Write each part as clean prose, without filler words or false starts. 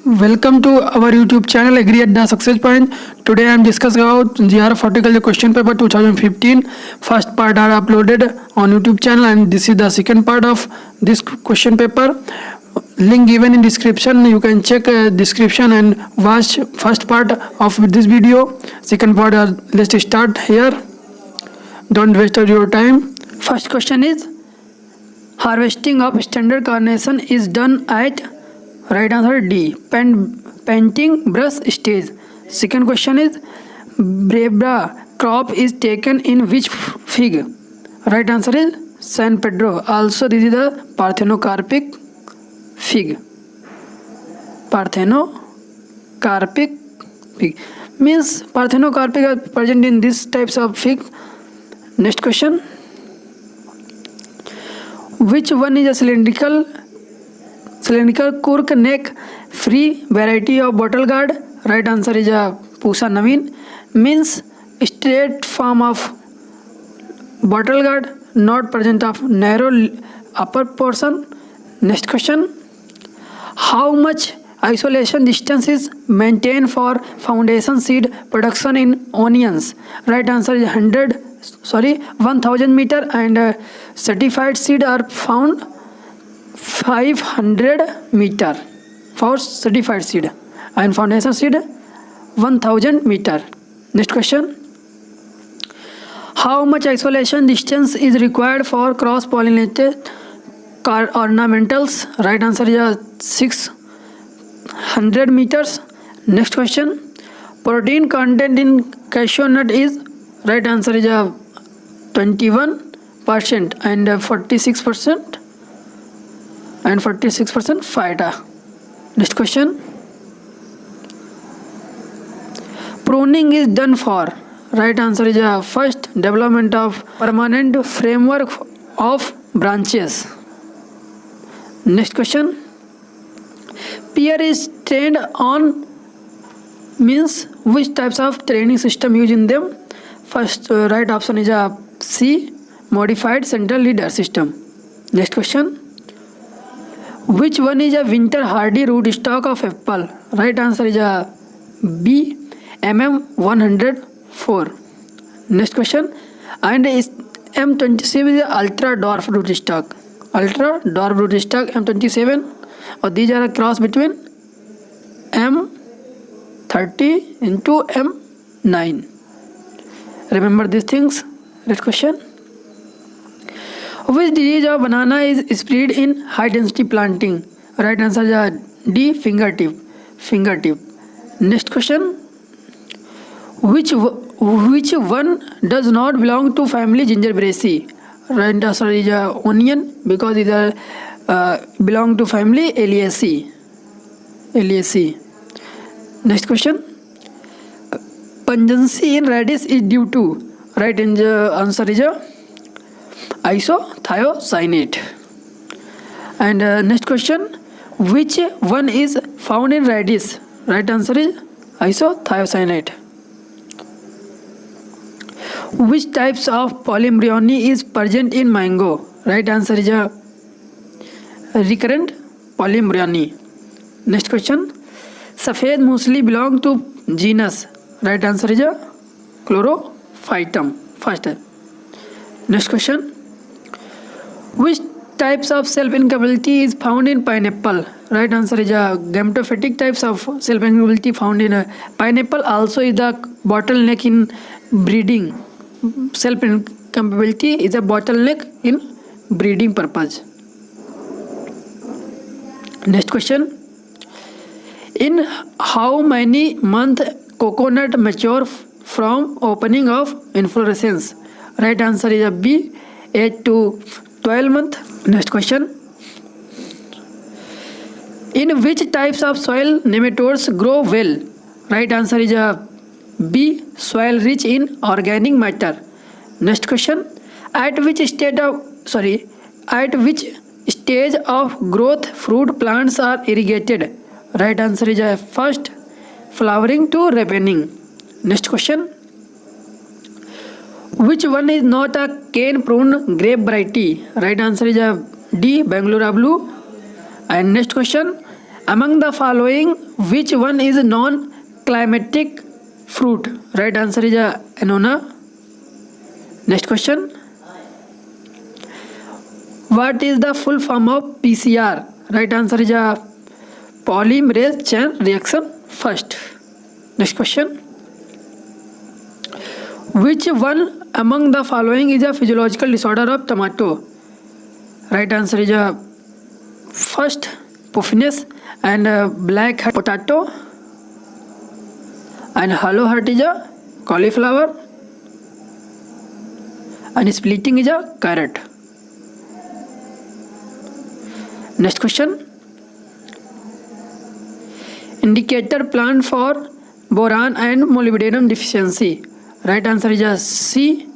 Welcome to our YouTube channel Agree at the Success Point. Today I am discussing about GRF Horticulture question paper 2015. First part are uploaded on YouTube channel and this is the second part of this question paper. Link given in description. You can check description and watch first part of this video. Second part, let's start here. Don't waste your time. First question is, harvesting of standard carnation is done at, right answer D, painting brush stage. Second question is, Brebra crop is taken in which fig? Right answer is San Pedro. Also this is the parthenocarpic fig. Parthenocarpic fig means parthenocarpic are present in these types of fig. Next question, which one is a cylindrical cork neck free variety of bottle gourd? Right answer is a Pusa Naveen, means straight form of bottle gourd, not present of narrow upper portion. Next question, how much isolation distance is maintained for foundation seed production in onions? Right answer is 1000 meter, and certified seed are found 500 meter for certified seed and foundation seed 1000 meter. Next question, how much isolation distance is required for cross pollinated ornamentals? Right answer is 600 meters. Next question, protein content in cashew nut is, right answer is 21% and 46% feta. Next question, pruning is done for, right answer is first, development of permanent framework of branches. Next question, pear is trained on means which types of training system used in them? First, right option is C, modified central leader system. Next question, which one is a winter hardy rootstock of apple? Right answer is B, MM104. Next question, and is M27 is ultra dwarf rootstock. Ultra dwarf rootstock M27, or these are a cross between M30 into M9. Remember these things. Next question, which disease of banana is spread in high density planting? Right answer is D, fingertip. Next question, which one does not belong to family Gingerbraceae? Right answer is onion, because it belong to family Eliaceae. Next question, pungency in radish is due to, right answer is isothiocyanate. And next question, which one is found in radish? Right answer is isothiocyanate. Which types of polyembryony is present in mango? Right answer is recurrent polyembryony. Next question, Safed Musli belong to genus? Right answer is Chlorophytum. First. Next question, which types of self-incapability is found in pineapple? Right answer is gametophytic types of self-incapability found in pineapple. Also is the bottleneck in breeding. Self-incapability is a bottleneck in breeding purpose. Next question, in how many months coconut mature from opening of inflorescence? Right answer is B, 8 to 12 months. Next question, in which types of soil nematodes grow well? Right answer is B, soil rich in organic matter. Next question, at which stage of growth fruit plants are irrigated? Right answer is first, flowering to ripening. Next question, which one is not a cane prune grape variety? Right answer is D, Bangalore blue. And next question, Among the following, which one is a non-climatic fruit? Right answer is annona. Next question. What is the full form of PCR? Right answer is polymerase chain reaction first. Next question. Which one among the following is a physiological disorder of tomato? Right answer is first puffiness and black heart potato, and hollow heart is a cauliflower, and splitting is a carrot. Next question. Indicator plant for boron and molybdenum deficiency. Right answer is C,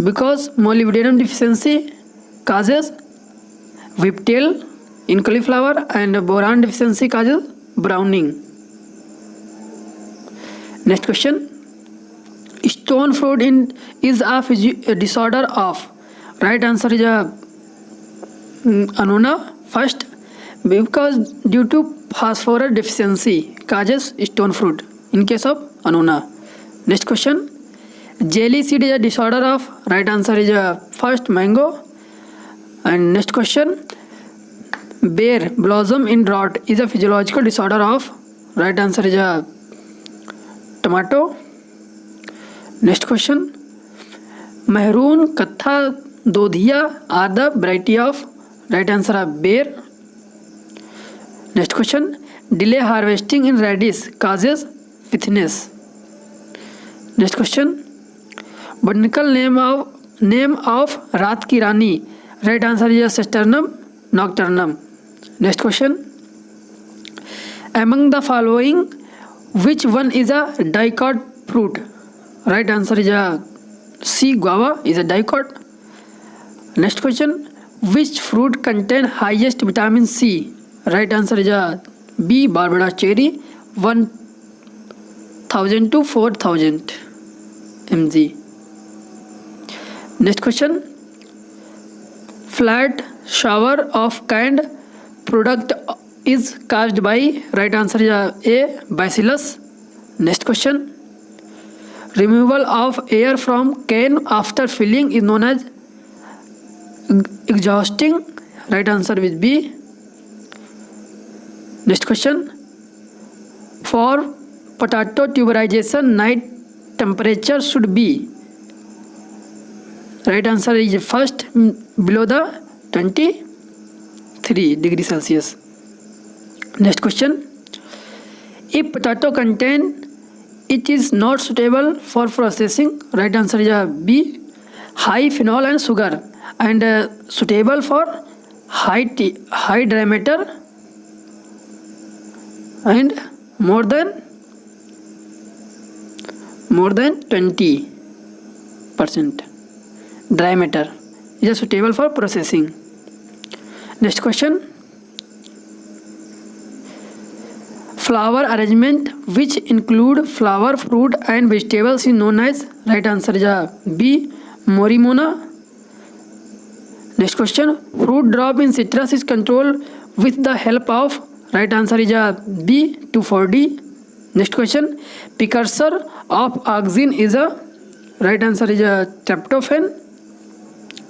because molybdenum deficiency causes whiptail in cauliflower and boron deficiency causes browning. Next question. Stone fruit is a disorder of. Right answer is annona first, because due to phosphorus deficiency causes stone fruit in case of annona. Next question. Jelly seed is a disorder of. Right answer is first mango. And next question. Bare blossom in drought is a physiological disorder of. Right answer is tomato. Next question. Maroon, Katha, Dodhiya are the variety of. Right answer are bare. Next question. Delay harvesting in radish causes pithiness. Next question. Botanical name of Raat ki Rani. Right answer is Cysternum nocturnum. Next question. Among the following, which one is a dicot fruit? Right answer is C, guava is a dicot. Next question. Which fruit contain highest vitamin C? Right answer is B, Barbara cherry, 1000 to 4000 mg. Next question. Flat shower of canned product is caused by. Right answer is A, bacillus. Next question. Removal of air from can after filling is known as exhausting. Right answer is B. Next question. For potato tuberization, night temperature should be. Right answer is first below the 23 degrees Celsius. Next question. If potato contain, it is not suitable for processing. Right answer is B, high phenol and sugar, and suitable for high diameter and more than 20% diameter is suitable for processing. Next question. Flower arrangement which include flower, fruit and vegetables is known as. Right answer is B, Morimona. Next question. Fruit drop in citrus is controlled with the help of. Right answer is B, 2,4-D. Next question. Precursor of auxin is a. Right answer is tryptophan.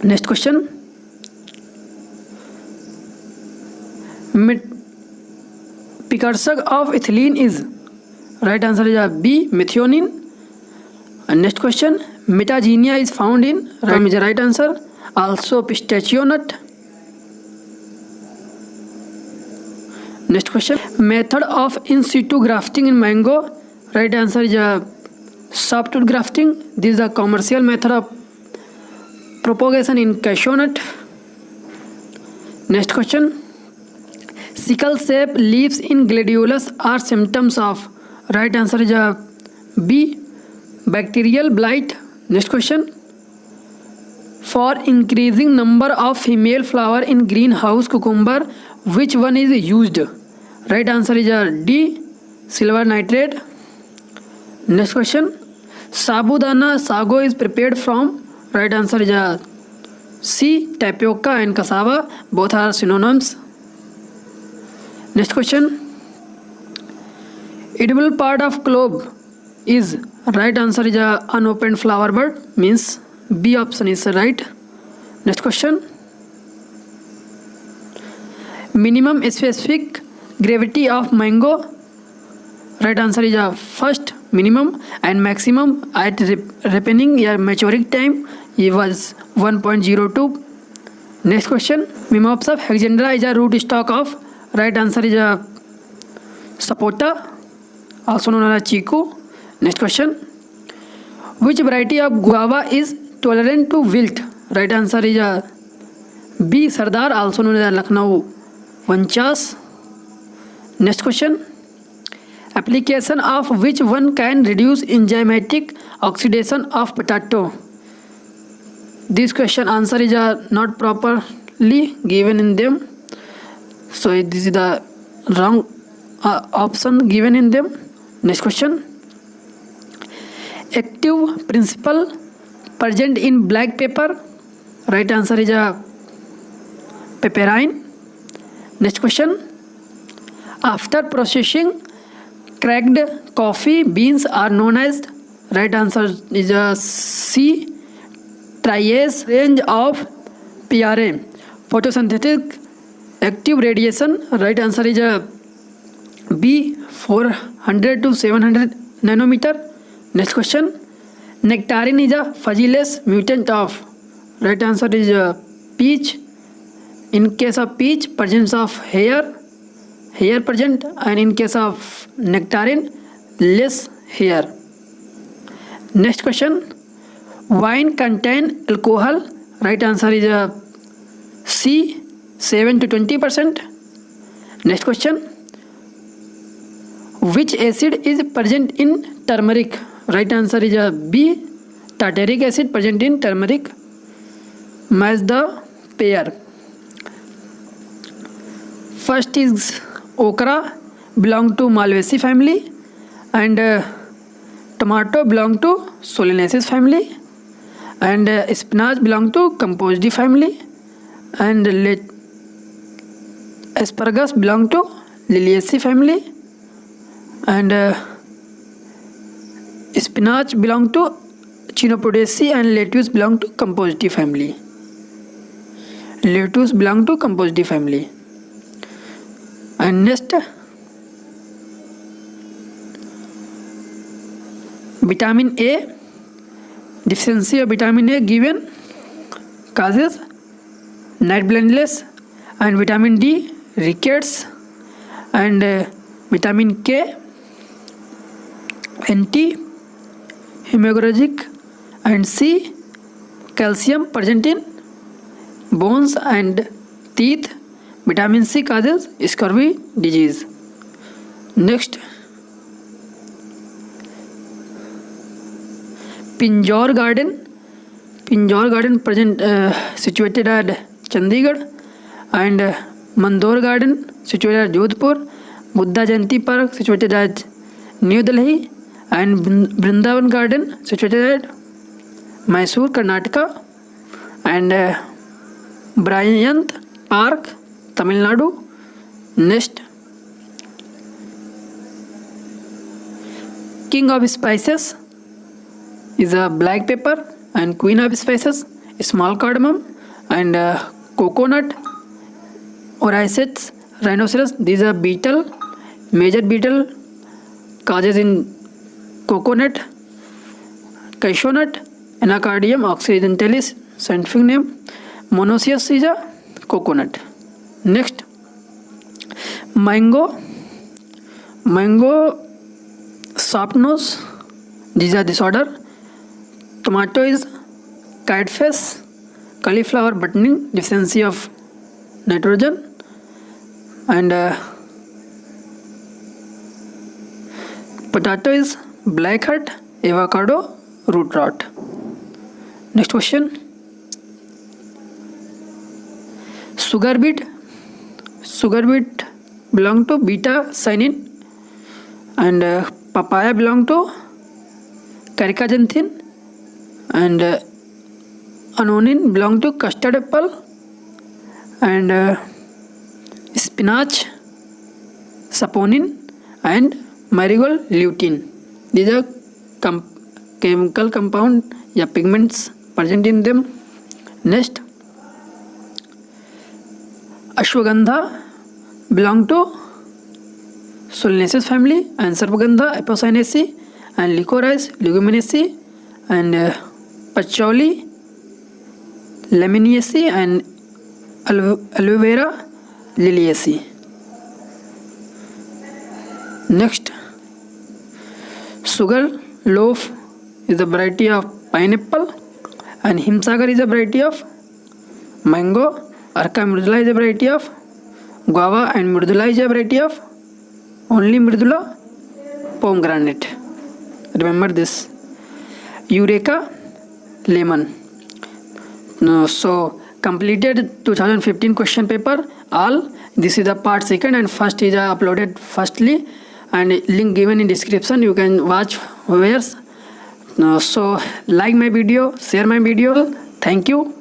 Next question. Precursor of ethylene is. Right answer is B, methionine. And next question. Metagenia is found in. Right answer. Also pistachio nut. Next question. Method of in situ grafting in mango. Right answer is softwood grafting. This is a commercial method of propagation in cashew nut. Next question. Sickle shape leaves in gladiolus are symptoms of. Right answer is B, bacterial blight. Next question. For increasing number of female flower in greenhouse cucumber, which one is used? Right answer is D, silver nitrate. Next question. Sabudana sago is prepared from. Right answer is C, tapioca and cassava. Both are synonyms. Next question. Edible part of clove is right answer is a unopened flower bud, means B option is right. Next question. Minimum specific gravity of mango, right answer is a first minimum, and maximum at ripening or maturing time it was 1.02. Next question. Mimops of Hexandra is a root stock of, right answer is a sapota, also known as chiku. Next question. Which variety of guava is tolerant to wilt, right answer is a B Sardar, also known as Lucknow Vanchas. Next question. Application of which one can reduce enzymatic oxidation of potato? This question answer is not properly given in them, so this is the wrong option given in them. Next question. Active principle present in black pepper, right answer is a piperine. Next question. After processing, cracked coffee beans are known as, right answer is a C triase. Range of PRA, photosynthetic active radiation, right answer is a B 400 to 700 nanometer. Next question. Nectarine is a fuzziless mutant of, right answer is a peach. In case of peach, presence of hair present, and in case of nectarine, less hair. Next question. Wine contain alcohol, right answer is a C 7 to 20%. Next question. Which acid is present in turmeric, right answer is a B tartaric acid present in turmeric. Match the pair. First is okra, belong to Malvaceae family, and tomato belong to Solanaceae family, and spinach belong to Compositae family, and asparagus belong to Liliaceae family, and spinach belong to Chenopodiaceae, and lettuce belong to Compositae family. Lettuce belong to Compositae family. And next, vitamin A, deficiency of vitamin A given causes night blindness, and vitamin D rickets, and vitamin K anti-hemorrhagic, and C calcium present in bones and teeth. Vitamin C causes scurvy disease. Next. Pinjore Garden present situated at Chandigarh, and Mandor Garden situated at Jodhpur, Buddha Jayanti Park situated at New Delhi, and Vrindavan Garden situated at Mysore, Karnataka, and Bryant Park, Tamil Nadu. Next. King of spices is a black pepper, and queen of spices small cardamom, and coconut, Oryctes rhinoceros. These are beetle, major beetle causes in coconut, cashew nut, Anacardium occidentalis, scientific name. Monoecious is a coconut. Next, mango soft nose, these are disorder. Tomato is kite face, cauliflower buttoning, deficiency of nitrogen, and potato is black heart, avocado root rot. Next question. Sugar beet belong to beta cynine, and papaya belong to carcinogen, and anonin belong to custard apple, and spinach saponin, and marigold, lutein. These are chemical compound या pigments present in them. Next, ashwagandha belong to Solanaceae family, and sarpagandha Apocynaceae, and licorice Leguminosae, and patchouli Lemoniaceae, and aloe vera Liliaceae. Next, sugar loaf is a variety of pineapple, and himsagar is a variety of mango. Arka mridula is a variety of guava, and mridula is a variety of only mridula pomegranate. Remember this. Eureka lemon. So completed 2015 question paper all. This is the part second, and first is uploaded firstly, and link given in description. You can watch where. So like my video, share my video. Thank you.